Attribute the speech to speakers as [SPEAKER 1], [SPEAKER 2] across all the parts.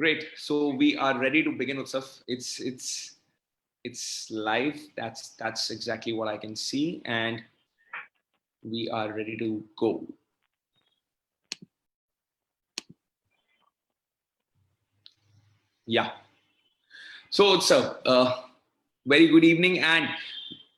[SPEAKER 1] Great. So we are ready to begin, Utsav. It's live. That's exactly what I can see, and we are ready to go. Yeah. So Utsav, very good evening and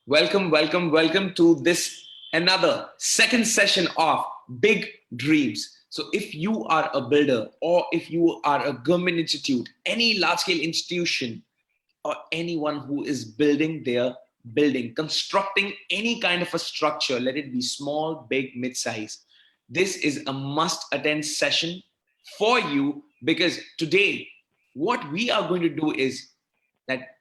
[SPEAKER 1] welcome to this another second session of Big Dreams. So if you are a builder or if you are a government institute, any large scale institution, or anyone who is building their building, constructing any kind of a structure, let it be small, big, mid-size. This is a must-attend session for you because today, what we are going to do is that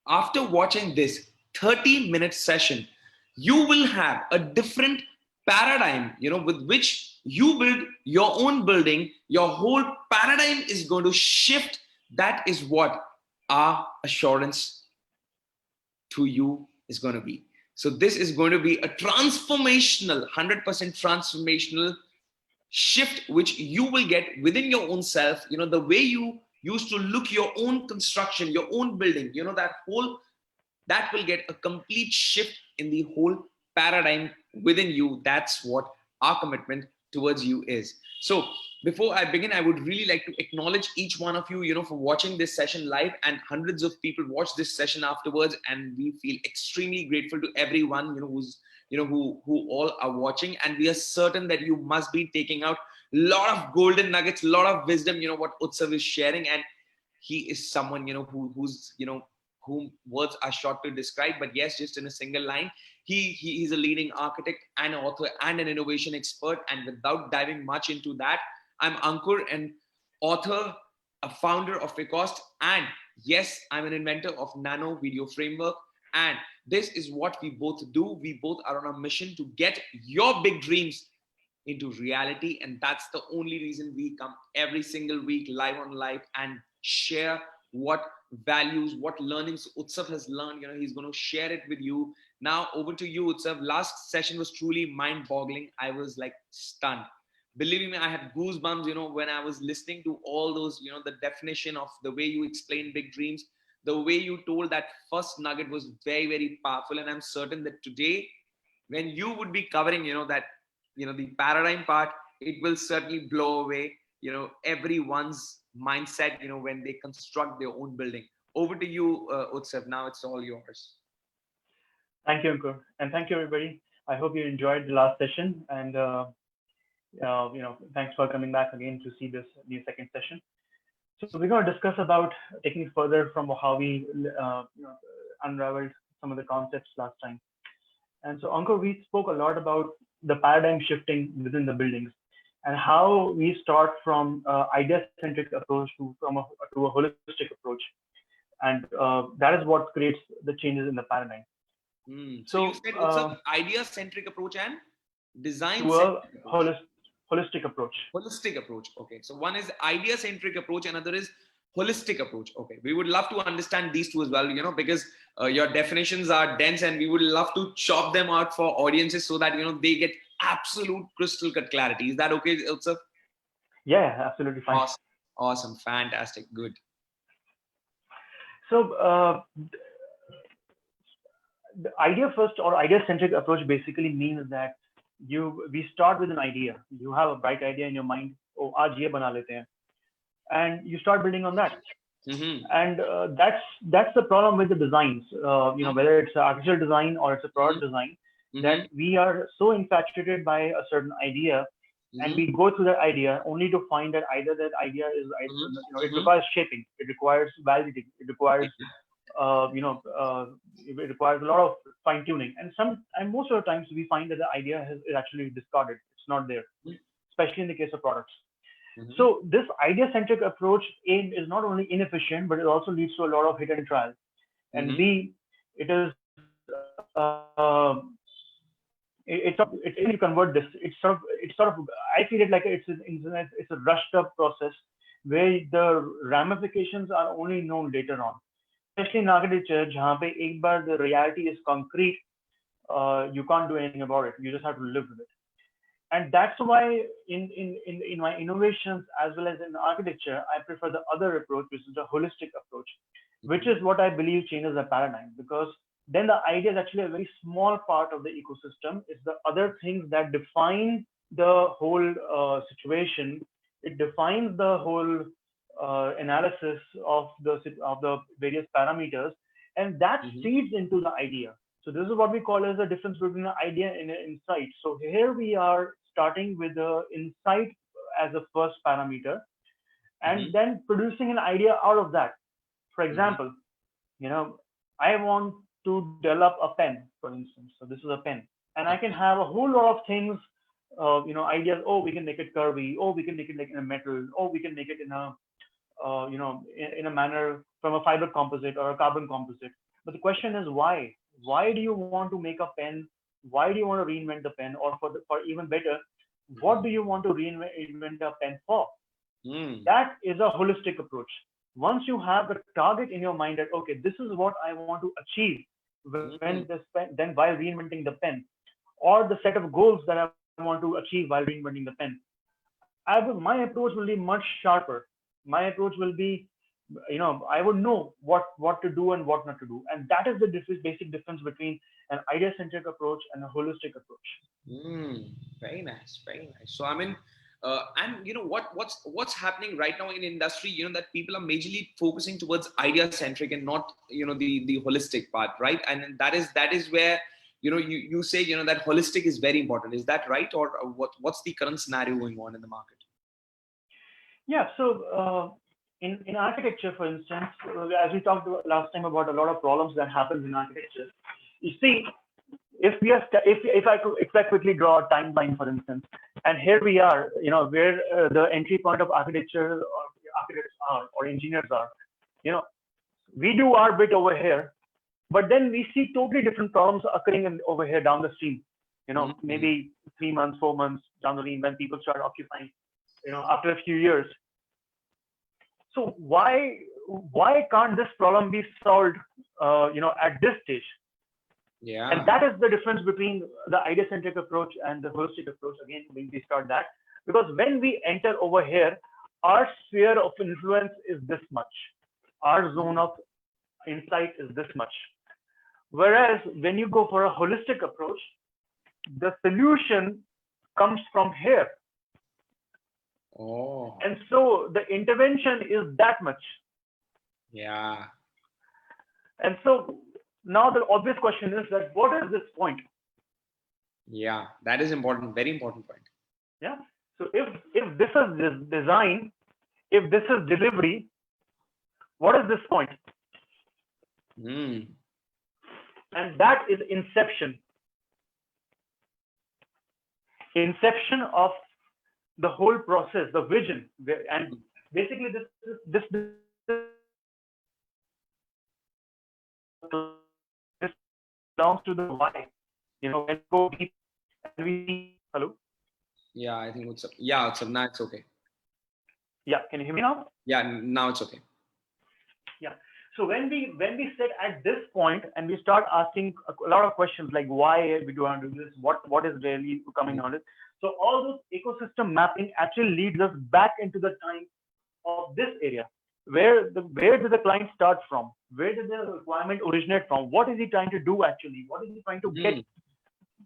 [SPEAKER 1] after watching this 30-minute session, you will have a different paradigm, with which you build your own building. Your whole paradigm is going to shift. That is what our assurance to you is going to be. So this is going to be a transformational, 100% transformational shift which you will get within your own self. The way you used to look your own construction, your own building, that will get a complete shift in the whole paradigm within you. That's what our commitment towards you is. So before I begin, I would really like to acknowledge each one of you, for watching this session live, and hundreds of people watch this session afterwards, and we feel extremely grateful to everyone, who all are watching, and we are certain that you must be taking out a lot of golden nuggets, a lot of wisdom, what Utsav is sharing. And he is someone, who's whom words are short to describe, but yes, just in a single line, he is a leading architect and author and an innovation expert. And without diving much into that, I'm Ankur, an author, a founder of Ecost, and yes, I'm an inventor of Nano Video Framework. And this is what we both do. We both are on a mission to get your big dreams into reality, and that's the only reason we come every single week live on live and share what values, what learnings Utsav has learned. He's going to share it with you. Now over to you, Utsav. Last session was truly mind-boggling. I was like stunned. Believe me, I had goosebumps, when I was listening to all those, the definition of the way you explain big dreams, the way you told that first nugget was very, very powerful. And I'm certain that today, when you would be covering, the paradigm part, it will certainly blow away, everyone's mindset, when they construct their own building. Over to you, Utsav. Now it's all yours.
[SPEAKER 2] Thank you, Ankur, and thank you, everybody. I hope you enjoyed the last session, and thanks for coming back again to see this new second session. So we're going to discuss about taking it further from how we unraveled some of the concepts last time. And so, Ankur, we spoke a lot about the paradigm shifting within the buildings and how we start from idea-centric approach to a holistic approach, and that is what creates the changes in the paradigm.
[SPEAKER 1] So you said it's an idea-centric approach and design
[SPEAKER 2] to a holistic approach.
[SPEAKER 1] Holistic approach. Okay. So one is idea-centric approach, another is holistic approach. Okay. We would love to understand these two as well, because your definitions are dense, and we would love to chop them out for audiences so that, they get absolute crystal cut clarity. Is that okay, Utsav?
[SPEAKER 2] Yeah, absolutely fine.
[SPEAKER 1] Awesome. Fantastic. Good.
[SPEAKER 2] So the idea first or idea-centric approach basically means that we start with an idea. You have a bright idea in your mind. Oh, aaj ye bana lete hain. And you start building on that.
[SPEAKER 1] Mm-hmm.
[SPEAKER 2] And that's the problem with the designs. Whether it's an architectural design or it's a product design, that we are so infatuated by a certain idea, and we go through that idea only to find that either that idea is, it requires shaping, it requires validating, it requires it requires a lot of fine tuning, and most of the times we find that the idea is actually discarded. It's not there, especially in the case of products. So this idea-centric approach is not only inefficient, but it also leads to a lot of hit and trial. And it is you convert this. It's sort of I feel it like it's a rushed up process where the ramifications are only known later on. Especially in architecture, जहाँ पे एक बार the reality is concrete, you can't do anything about it. You just have to live with it. And that's why in my innovations as well as in architecture, I prefer the other approach, which is the holistic approach, which is what I believe changes the paradigm, because then the idea is actually a very small part of the ecosystem. It's the other things that define the whole situation. It defines the whole analysis of the various parameters, and that feeds into the idea. So this is what we call as the difference between an idea and an insight. So here we are starting with the insight as a first parameter, and then producing an idea out of that. For example, I want to develop a pen, for instance. So this is a pen, and I can have a whole lot of things, ideas. Oh, we can make it curvy. Oh, we can make it like in a metal. Oh, we can make it in a, in a manner from a fiber composite or a carbon composite. But the question is why? Why do you want to make a pen? Why do you want to reinvent the pen? Or for even better, what do you want to reinvent a pen for? That is a holistic approach. Once you have the target in your mind that, okay, this is what I want to achieve when this pen, then while reinventing the pen, or the set of goals that I want to achieve while reinventing the pen, my approach will be much sharper. My approach will be, I would know what to do and what not to do. And that is the basic difference between an idea-centric approach and a holistic approach.
[SPEAKER 1] Very nice, very nice. So I mean, and what's happening right now in industry, that people are majorly focusing towards idea-centric and not, the holistic part, right? And that is where, you say, that holistic is very important. Is that right? Or what's the current scenario going on in the market?
[SPEAKER 2] Yeah. So in architecture, for instance, as we talked last time about a lot of problems that happens in architecture, you see, if I quickly draw a timeline, for instance, and here we are, where the entry point of architecture or architects are or engineers are, we do our bit over here, but then we see totally different problems occurring over here down the stream. Maybe 3 months, 4 months down the line when people start occupying, after a few years. So why can't this problem be solved, at this stage?
[SPEAKER 1] Yeah.
[SPEAKER 2] And that is the difference between the idea-centric approach and the holistic approach. Again, when we start that, because when we enter over here, our sphere of influence is this much. Our zone of insight is this much. Whereas when you go for a holistic approach, the solution comes from here.
[SPEAKER 1] Oh.
[SPEAKER 2] And so the intervention is that much.
[SPEAKER 1] Yeah.
[SPEAKER 2] And so now the obvious question is that what is this point?
[SPEAKER 1] Yeah, that is important. Very important point.
[SPEAKER 2] Yeah. So if this is design, if this is delivery, what is this point? And that is inception. Inception of the whole process, the vision, and basically this belongs to the why. When go deep and we hello.
[SPEAKER 1] Yeah, I think it's yeah, it's now it's okay.
[SPEAKER 2] Yeah, can you hear me now?
[SPEAKER 1] Yeah, now it's okay.
[SPEAKER 2] Yeah. So when we sit at this point and we start asking a lot of questions like why we do want to do this, what is really coming on it. So all those ecosystem mapping actually leads us back into the time of this area. Where did the client start from? Where did the requirement originate from? What is he trying to do actually? What is he trying to get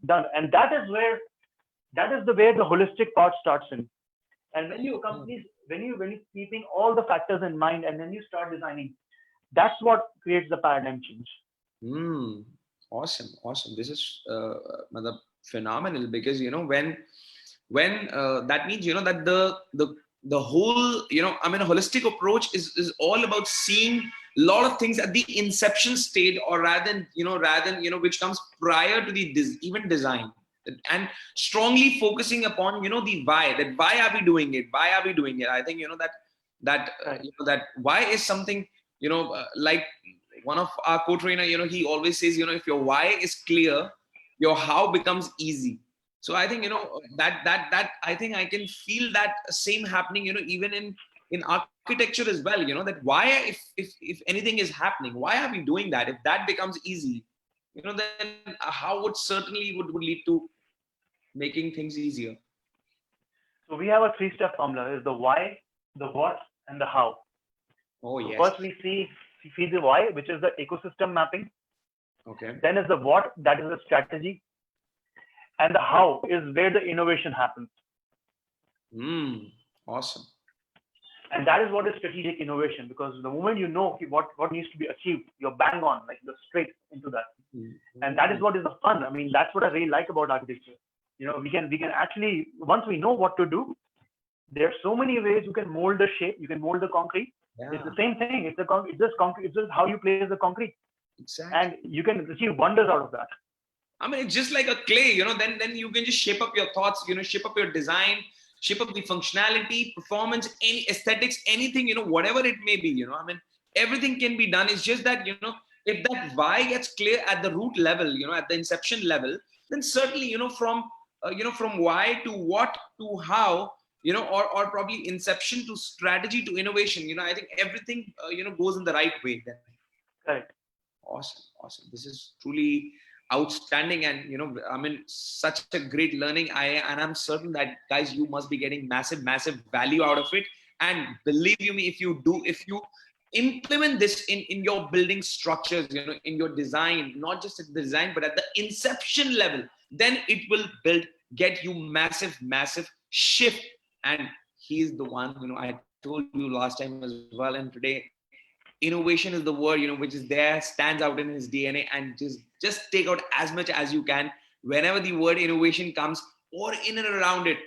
[SPEAKER 2] done? And that is where the holistic part starts in. And when you when you keeping all the factors in mind and then you start designing, that's what creates the paradigm change.
[SPEAKER 1] Awesome. This is phenomenal, because when that means that the whole a holistic approach is all about seeing a lot of things at the inception state, or rather than which comes prior to the even design, and strongly focusing upon the why. That why are we doing it? I think that why is something, like one of our co-trainer, he always says, if your why is clear, your how becomes easy. So I think, that I think I can feel that same happening, even in architecture as well, that why, if anything is happening, why are we doing that? If that becomes easy, then how would certainly would lead to making things easier.
[SPEAKER 2] So we have a three-step formula: is the why, the what, and the how.
[SPEAKER 1] Oh,
[SPEAKER 2] So
[SPEAKER 1] yes.
[SPEAKER 2] first we see the why, which is the ecosystem mapping.
[SPEAKER 1] Okay.
[SPEAKER 2] Then is the what, that is the strategy, and the how is where the innovation happens.
[SPEAKER 1] Awesome.
[SPEAKER 2] And that is what is strategic innovation, because the moment you know what needs to be achieved, you're bang on, like you're straight into that. And that is what is the fun. I mean, that's what I really like about architecture. You know, we can actually, once we know what to do, there are so many ways you can mold the shape, you can mold the concrete.
[SPEAKER 1] Yeah.
[SPEAKER 2] It's the same thing. It's just concrete. It's just how you place the concrete.
[SPEAKER 1] Exactly.
[SPEAKER 2] And you can achieve wonders out of that.
[SPEAKER 1] I mean, it's just like a clay, you know, then you can just shape up your thoughts, you know, shape up your design, shape up the functionality, performance, any aesthetics, anything, you know, whatever it may be, you know, I mean, everything can be done. It's just that, you know, if that why gets clear at the root level, you know, at the inception level, then certainly, you know, from why to what to how, you know, or probably inception to strategy to innovation, you know, I think everything, you know, goes in the right way then.
[SPEAKER 2] Correct.
[SPEAKER 1] Awesome. This is truly outstanding, and you know, I mean, such a great learning. I'm certain that guys, you must be getting massive value out of it. And believe you me, if you implement this in your building structures, you know, in your design, not just at the design, but at the inception level, then it will get you massive shift. And he's the one, you know, I told you last time as well, and today, innovation is the word, you know, which is there, stands out in his DNA. And just take out as much as you can whenever the word innovation comes, or in and around it.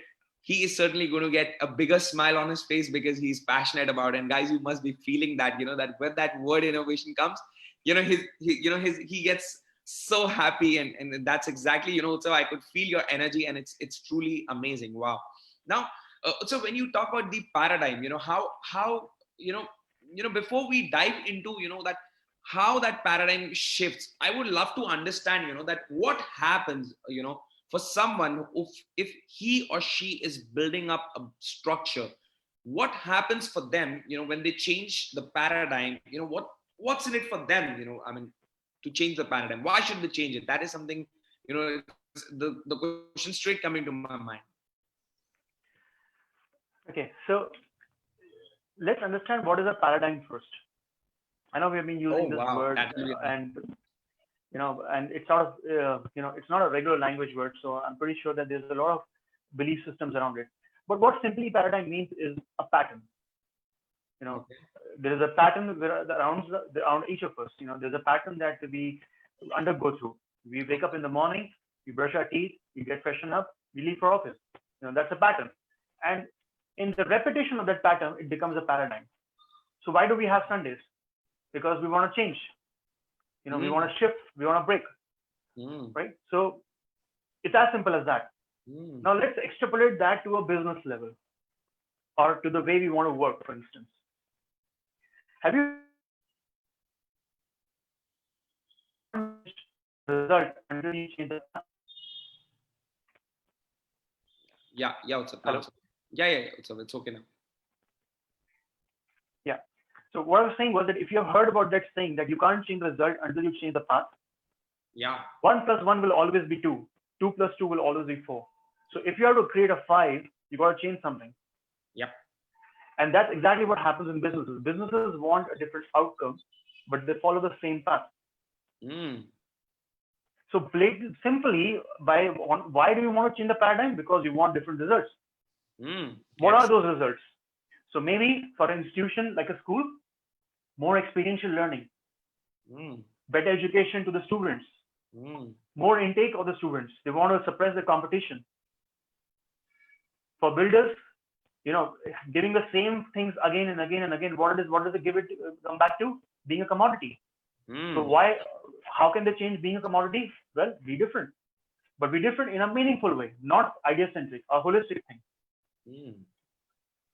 [SPEAKER 1] He is certainly going to get a bigger smile on his face, because he's passionate about it. And guys, you must be feeling that, you know, that when that word innovation comes, you know, he gets so happy. And that's exactly, you know, so I could feel your energy, and it's truly amazing. Wow. Now, so when you talk about the paradigm, you know, how before we dive into, you know, that how that paradigm shifts, I would love to understand, you know, that what happens, you know, for someone if he or she is building up a structure, what happens for them, you know, when they change the paradigm, you know, what's in it for them, you know, I mean, to change the paradigm, why should they change it? That is something, you know, the question straight coming to my mind.
[SPEAKER 2] Okay, so let's understand what is a paradigm first. I know we have been using this word, and you know, and it's sort of you know, it's not a regular language word, so I'm pretty sure that there's a lot of belief systems around it. But what simply paradigm means is a pattern. You know, there is a pattern around each of us. You know, there's a pattern that we undergo through. We wake up in the morning, we brush our teeth, we get freshened up, we leave for office. You know, that's a pattern. And in the repetition of that pattern, it becomes a paradigm. So why do we have Sundays? Because we want to change. You know, we want to shift, we want to break, right? So it's as simple as that. Now let's extrapolate that to a business level, or to the way we want to work, for instance. Have you result until you change the
[SPEAKER 1] Yeah, what's up? Hello? Yeah, it's okay now.
[SPEAKER 2] Yeah. So what I was saying was that if you have heard about that saying that you can't change the result until you change the path.
[SPEAKER 1] Yeah.
[SPEAKER 2] 1 + 1 will always be 2. 2 + 2 will always be 4. So if you have to create a 5, you got to change something.
[SPEAKER 1] Yep.
[SPEAKER 2] And that's exactly what happens in businesses. Businesses want a different outcome, but they follow the same path. So simply, why do we want to change the paradigm? Because we want different results. What are those results? So maybe for an institution like a school, more experiential learning, better education to the students, more intake of the students. They want to suppress the competition. For builders, you know, giving the same things again and again and again, what does it come back to? Being a commodity. So how can they change being a commodity? Well, be different, but be different in a meaningful way, not idea-centric, a holistic thing.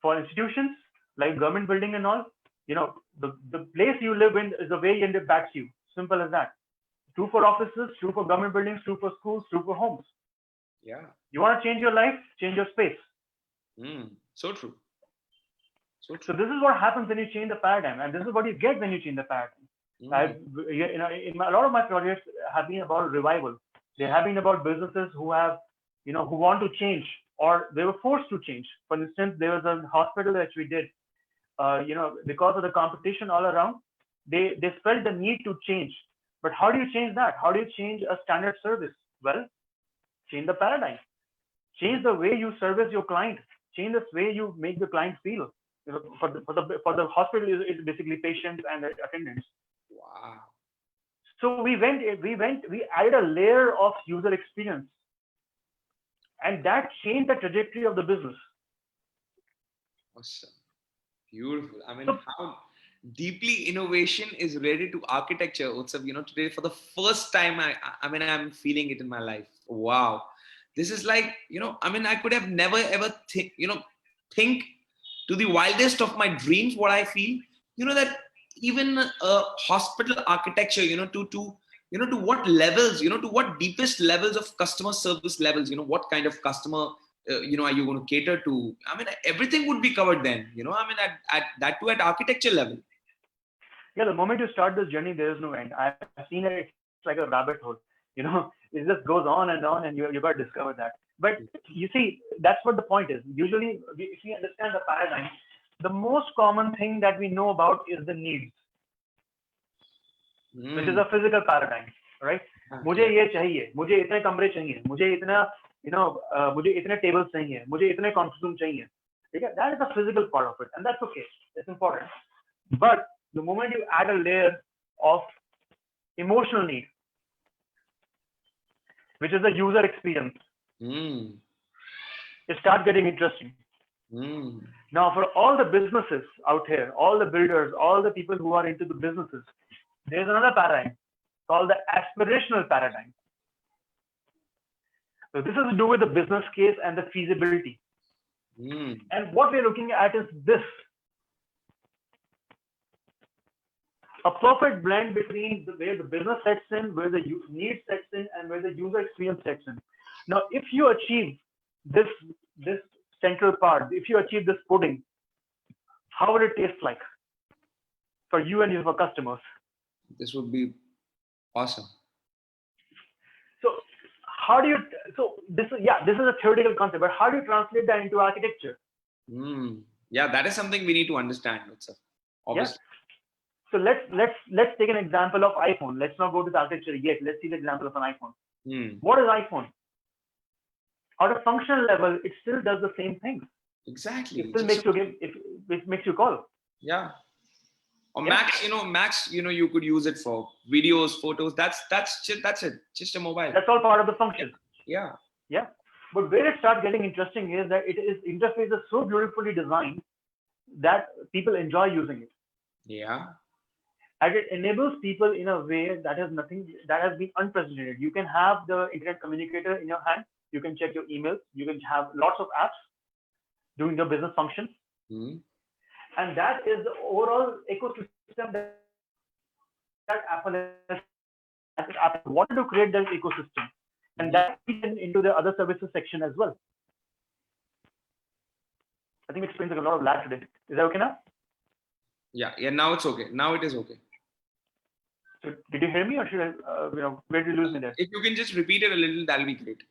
[SPEAKER 2] For institutions like government building and all, you know, the place you live in is the way it impacts you. Simple as that. True for offices, true for government buildings, true for schools, true for homes.
[SPEAKER 1] Yeah.
[SPEAKER 2] You want to change your life, change your space.
[SPEAKER 1] So true.
[SPEAKER 2] So this is what happens when you change the paradigm, and this is what you get when you change the paradigm. You know, a lot of my projects have been about revival. They have been about businesses who have, you know, who want to change, or they were forced to change. For instance, there was a hospital that we did, because of the competition all around, they felt the need to change. But how do you change that? How do you change a standard service? Well, change the paradigm, change the way you service your client, change the way you make the client feel. For the hospital, it's basically patients and attendants.
[SPEAKER 1] Wow.
[SPEAKER 2] So we added a layer of user experience, and that changed the trajectory of the business.
[SPEAKER 1] Awesome. Beautiful. I mean,
[SPEAKER 2] So,
[SPEAKER 1] how deeply innovation is related to architecture, Utsav. Today for the first time, I'm feeling it in my life. Wow. This is like, I could have never ever think to the wildest of my dreams what I feel. That even hospital architecture, to what levels, to what deepest levels of customer service levels, what kind of customer are you going to cater to? Everything would be covered then, at that too at architecture level.
[SPEAKER 2] yeah, the moment you start this journey, there is no end. I've seen it. It's like a rabbit hole. It just goes on, and you got to discover that. But you see, that's what the point is. Usually, if we understand the paradigm, the most common thing that we know about is the needs, which is a physical paradigm, right? मुझे ये चाहिए, मुझे इतने कमरे चाहिए, मुझे इतना मुझे इतने टेबल्स चाहिए, मुझे इतने कॉन्फ्रेंस रूम चाहिए. Okay? That is the physical part of it, and that's okay. It's important. But the moment you add a layer of emotional need, which is the user experience, it starts getting interesting. Now, for all the businesses out here, all the builders, all the people who are into the businesses, there's another paradigm called the aspirational paradigm. So this has to do with the business case and the feasibility. And what we're looking at is this: a perfect blend between where the business sets in, where the need sets in, and where the user experience sets in. Now, if you achieve this central part, if you achieve this pudding, how would it taste like for you and your customers?
[SPEAKER 1] This would be awesome.
[SPEAKER 2] So how do you? So this is a theoretical concept, but how do you translate that into architecture?
[SPEAKER 1] Yeah, that is something we need to understand, obviously.
[SPEAKER 2] Yeah. So let's take an example of iPhone. Let's not go to the architecture yet. Let's see the example of an iPhone. What is iPhone? At a functional level, it still does the same thing.
[SPEAKER 1] Exactly.
[SPEAKER 2] It still makes you call.
[SPEAKER 1] Yeah. Or Max, you could use it for videos, photos. That's it. Just a mobile.
[SPEAKER 2] That's all part of the function.
[SPEAKER 1] Yeah.
[SPEAKER 2] Yeah. But where it starts getting interesting is that interface is so beautifully designed that people enjoy using it.
[SPEAKER 1] Yeah.
[SPEAKER 2] And it enables people in a way that has been unprecedented. You can have the internet communicator in your hand. You can check your emails. You can have lots of apps doing your business functions. And that is the overall ecosystem that Apple has. Apple wanted to create that ecosystem, and that feeds into the other services section as well. I think it explains a lot of lag today. Is that okay now?
[SPEAKER 1] Yeah. Now it's okay. Now it is okay.
[SPEAKER 2] So did you hear me, or should I? Where did you lose me there?
[SPEAKER 1] If you can just repeat it a little, that'll be great.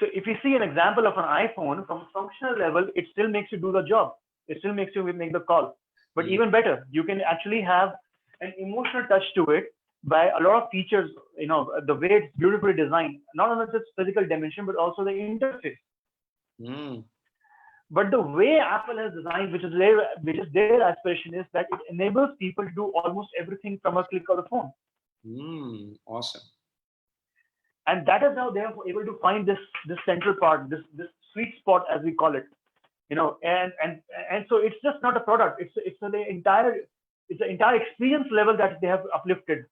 [SPEAKER 2] So if you see an example of an iPhone, from a functional level, it still makes you do the job. It still makes you make the call. But even better, you can actually have an emotional touch to it by a lot of features, the way it's beautifully designed, not only just physical dimension, but also the interface. But the way Apple has designed, which is their aspiration, is that it enables people to do almost everything from a click of the phone.
[SPEAKER 1] Awesome.
[SPEAKER 2] And that is how they are able to find this central part, this sweet spot, as we call it. And so it's just not a product. It's the entire experience level that they have uplifted.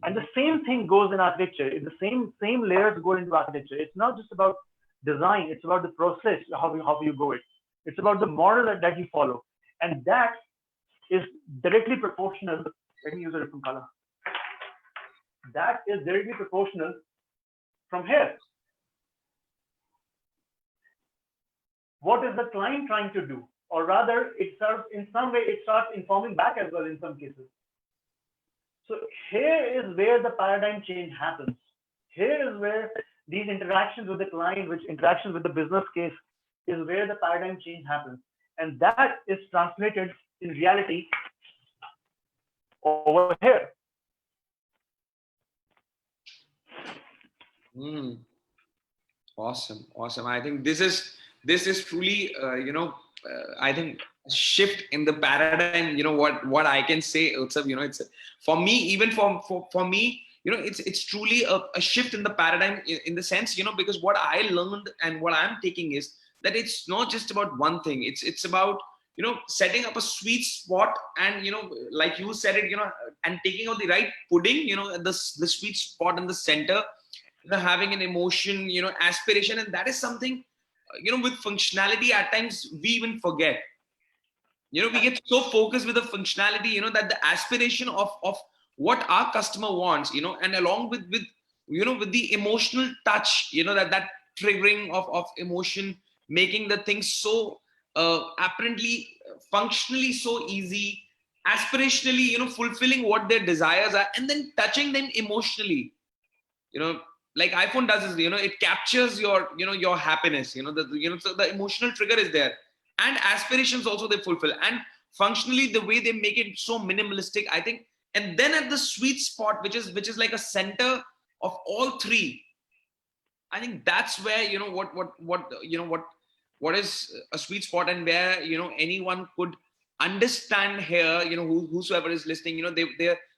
[SPEAKER 2] And the same thing goes in architecture. The same layers go into architecture. It's not just about design. It's about the process, how you go it. It's about the model that you follow, and that is directly proportional. Let me use a different color. That is directly proportional from here. What is the client trying to do? Or rather, it starts informing back as well in some cases. So here is where the paradigm change happens. Here is where these interactions with the client, which interactions with the business case, is where the paradigm change happens. And that is translated in reality over here.
[SPEAKER 1] Awesome, awesome. I think this is truly I think a shift in the paradigm. What I can say, Utsav, it's for me, even for me, it's truly a shift in the paradigm in the sense, because what I learned and what I'm taking is that it's not just about one thing. It's about setting up a sweet spot, and like you said it, and taking out the right pudding, the sweet spot in the center, having an emotion, aspiration. And that is something, with functionality, at times we even forget. We get so focused with the functionality, that the aspiration of what our customer wants, and along with with the emotional touch, that triggering of emotion, making the things so apparently functionally so easy, aspirationally, fulfilling what their desires are, and then touching them emotionally, like iPhone does is, it captures your, your happiness, so the emotional trigger is there, and aspirations also they fulfill, and functionally the way they make it so minimalistic, I think. And then at the sweet spot, which is like a center of all three, I think that's where, what is a sweet spot, and where, anyone could understand here, whosoever is listening,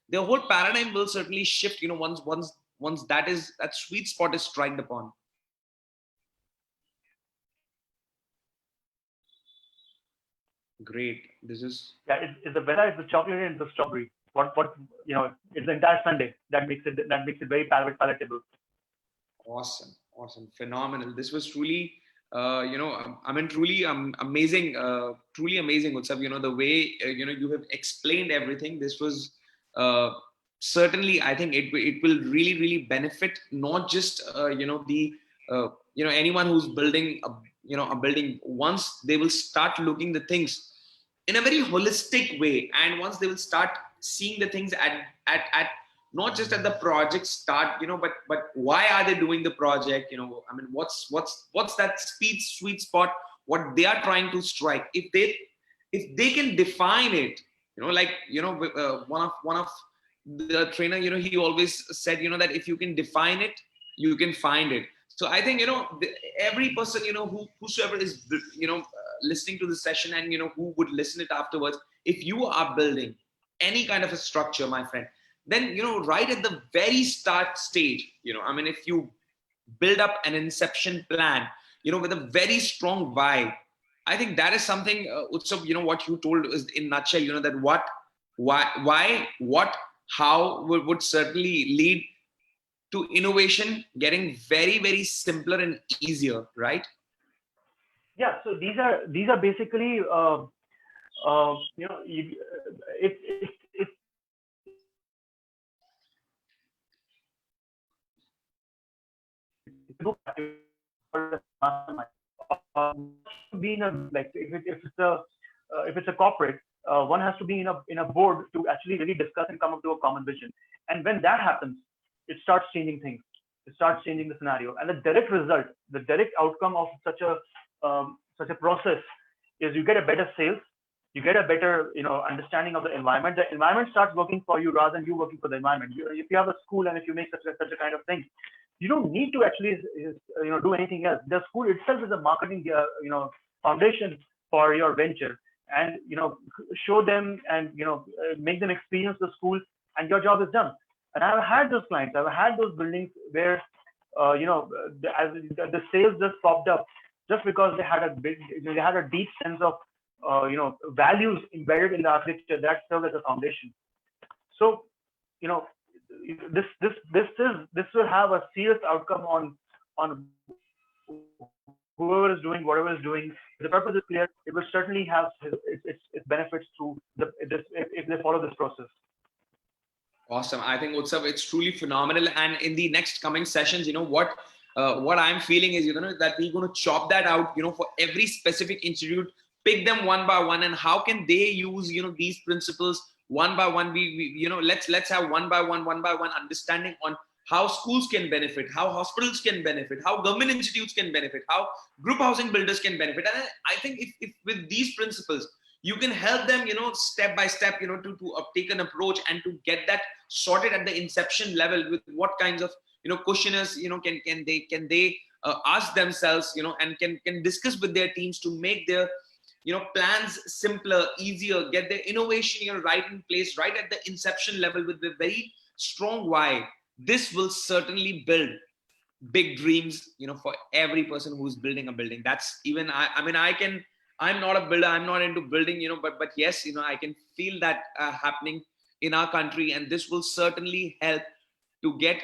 [SPEAKER 1] their whole paradigm will certainly shift, once that sweet spot is struck upon. Great. This is,
[SPEAKER 2] It's the vanilla, it's the chocolate, and the strawberry. What it's the entire sundae that makes it very palatable.
[SPEAKER 1] awesome, phenomenal. This was truly, I mean, truly amazing, truly amazing, Utsav. The way you have explained everything. This was certainly, I think it will really benefit not just the anyone who's building a building. Once they will start looking the things in a very holistic way, and once they will start seeing the things at not just at the project start, but why are they doing the project, I mean, what's that sweet spot, what they are trying to strike. If they can define it, like one of the trainer, he always said, that if you can define it, you can find it. So I think, every person, whosoever is listening to the session, and who would listen it afterwards, if you are building any kind of a structure, my friend, then right at the very start stage, I mean, if you build up an inception plan, with a very strong why, I think that is something, Utsav, what you told is in nutshell, that what, why, what, how would certainly lead to innovation getting very simpler and easier, right?
[SPEAKER 2] Yeah. So these are basically it's being a like if it's a corporate, one has to be in a board to actually really discuss and come up to a common vision. And when that happens, it starts changing things. It starts changing the scenario. And the direct result, the direct outcome of such a process is you get a better sales, you get a better understanding of the environment. The environment starts working for you rather than you working for the environment. If you have a school and if you make such a kind of thing, you don't need to actually do anything else. The school itself is a marketing foundation for your venture, and show them and make them experience the school, and your job is done. And I've had those clients, I've had those buildings where the sales just popped up just because they had a deep sense of values embedded in the architecture that served as a foundation. So this will have a serious outcome on whoever is doing whatever is doing. If the purpose is clear, it will certainly have its benefits through if they follow this process.
[SPEAKER 1] Awesome. I think, Utsav, it's truly phenomenal. And in the next coming sessions, what I'm feeling is, that we're going to chop that out, for every specific institute, pick them one by one, and how can they use, these principles one by one. We let's have one by one understanding on how schools can benefit, how hospitals can benefit, how government institutes can benefit, how group housing builders can benefit. And I think if with these principles, you can help them, step by step, to take an approach and to get that sorted at the inception level with what kinds of, questionnaires, can they ask themselves, and can discuss with their teams to make their, plans simpler, easier, get their innovation, right in place, right at the inception level with the very strong why. This will certainly build big dreams, for every person who's building a building. That's even I mean, I'm not a builder, I'm not into building, but yes, I can feel that happening in our country, and this will certainly help to get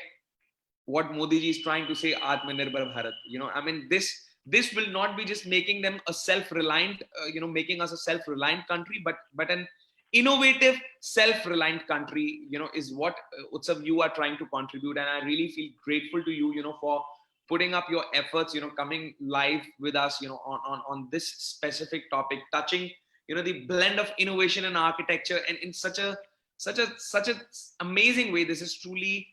[SPEAKER 1] what Modi ji is trying to say, Atmanirbhar Bharat. I mean, this will not be just making them a self-reliant, making us a self-reliant country, but an innovative, self-reliant country, is what Utsav you are trying to contribute. And I really feel grateful to you, for putting up your efforts, coming live with us, on this specific topic, touching, the blend of innovation and architecture, and in such a amazing way. This is truly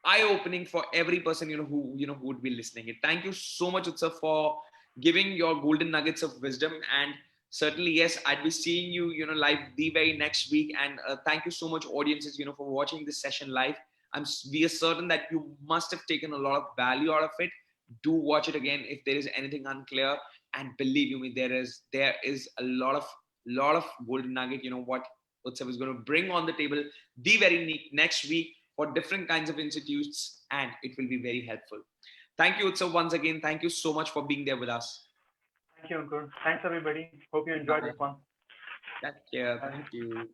[SPEAKER 1] eye-opening for every person, who would be listening it. Thank you so much, Utsav, for giving your golden nuggets of wisdom. And certainly, yes, I'd be seeing you, live the very next week. And thank you so much, audiences, for watching this session live. We are certain that you must have taken a lot of value out of it. Do watch it again if there is anything unclear. And believe me, there is a lot of golden nugget, what Utsav is going to bring on the table the very next week for different kinds of institutes, and it will be very helpful. Thank you, Utsav, once again. Thank you so much for being there with us.
[SPEAKER 2] Thank you, Ankur. Thanks, everybody. Hope you enjoyed this one.
[SPEAKER 1] Thank you.